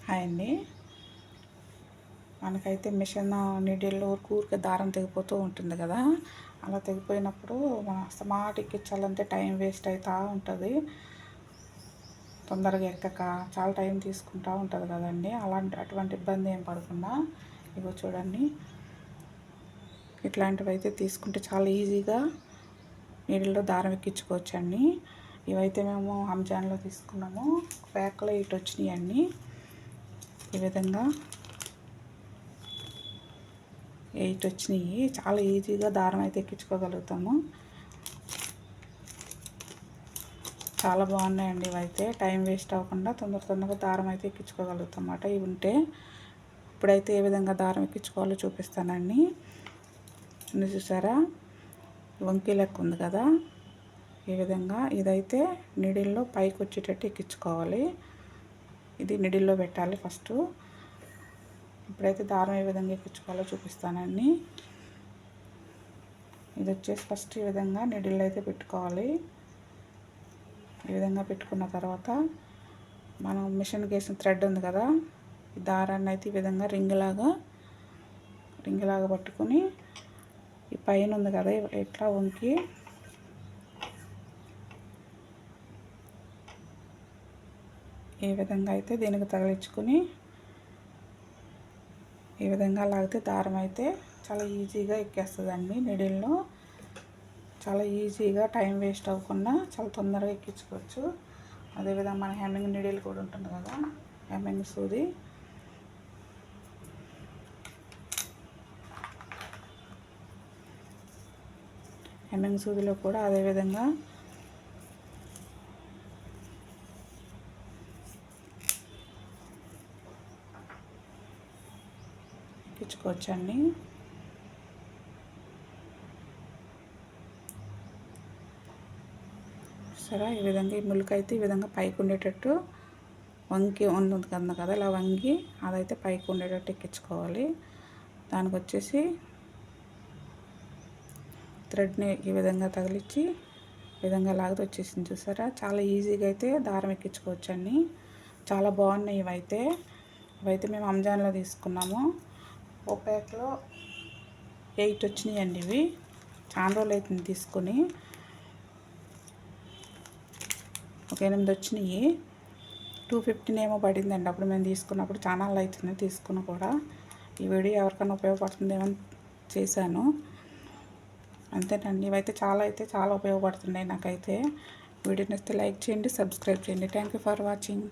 Hi అండి. మనకైతే machine నీడిల్లో ఊరికే దారం తెగిపోతూ ఉంటుంది కదా. అలా తెగిపోయినప్పుడు మనం స్మార్ట్ ఎక్కించాలంటే టైం వేస్ట్ అవుతూ ఉంటుంది. తొందరగా ఎక్కక చాలా టైం తీసుకుంటూ ఉంటుంది కదండి. అటువంటి ఇబ్బంది ఏం పడకుండా ఇగో చూడండి, ఇట్లాంటివి అయితే తీసుకుంటే చాలా ఈజీగా నీడిల్లో దారం ఎక్కించుకోవచ్చండి. ఇవైతే మేము అమెజాన్లో తీసుకున్నాము. ప్యాక్లో ఇటు వచ్చినాయండి. ఈ విధంగా 8 వచ్చినాయి. చాలా ఈజీగా దారం అయితే ఎక్కించుకోగలుగుతాము. చాలా బాగున్నాయండి ఇవైతే. టైం వేస్ట్ అవ్వకుండా తొందరగా దారం అయితే ఎక్కించుకోగలుగుతాం అన్నమాట. ఇవి ఉంటే ఇప్పుడైతే ఏ విధంగా దారం ఎక్కించుకోవాలో చూపిస్తానండి. చూసారా, వంకీ లెక్క ఉంది కదా. ఈ విధంగా ఇదైతే నిడిల్లో పైకి వచ్చేటట్టు ఎక్కించుకోవాలి. ఇది నిడిల్లో పెట్టాలి ఫస్ట్. ఇప్పుడైతే దారం ఏ విధంగా ఎక్కించుకోవాలో చూపిస్తానండి. ఇది వచ్చేసి ఫస్ట్ ఈ విధంగా నిడిల్లో అయితే పెట్టుకోవాలి. ఈ విధంగా పెట్టుకున్న తర్వాత మనం మిషన్కి వేసిన థ్రెడ్ ఉంది కదా, ఈ దారాన్ని అయితే ఈ విధంగా రింగ్ లాగా పట్టుకొని ఈ పైన ఉంది కదా ఇట్లా వంకి ఈ విధంగా అయితే దీనికి తగిలించుకొని ఈ విధంగా లాగితే దారం అయితే చాలా ఈజీగా ఎక్కేస్తుందండి. నిడిల్లో చాలా ఈజీగా టైం వేస్ట్ అవ్వకుండా చాలా తొందరగా ఎక్కించుకోవచ్చు. అదేవిధంగా మన హెమ్మింగ్ నీడిల్ కూడా ఉంటుంది కదా, హెమ్మింగ్ సూది. హెమ్మింగ్ సూదిలో కూడా అదేవిధంగా ఎక్కించుకోవచ్చండి. సరే, ఈ విధంగా ఈ ములుకైతే ఈ విధంగా పైకి ఉండేటట్టు వంగి ఉంది కదా, ఇలా వంగి అదైతే పైకి ఉండేటట్టు ఎక్కించుకోవాలి. దానికి వచ్చేసి థ్రెడ్ని ఈ విధంగా తగిలించి ఈ విధంగా లాగితే వచ్చేసింది. చూసారా, చాలా ఈజీగా అయితే దారం ఎక్కించుకోవచ్చండి. చాలా బాగున్నాయి ఇవైతే మేము అమెజాన్లో తీసుకున్నాము. ఓ ప్యాక్లో 8 వచ్చినాయండి. ఇవి చాలా రోజులు అవుతుంది తీసుకొని. ఒక 8 వచ్చినాయి. 215 ఏమో పడిందండి అప్పుడు మేము తీసుకున్నప్పుడు. చాలా అవుతుంది తీసుకుని కూడా. ఈ వీడియో ఎవరికైనా ఉపయోగపడుతుందేమో చేశాను, అంతేనండి. ఇవైతే చాలా ఉపయోగపడుతున్నాయి నాకైతే. వీడియో నచ్చితే లైక్ చేయండి, సబ్స్క్రైబ్ చేయండి. Thank you for watching.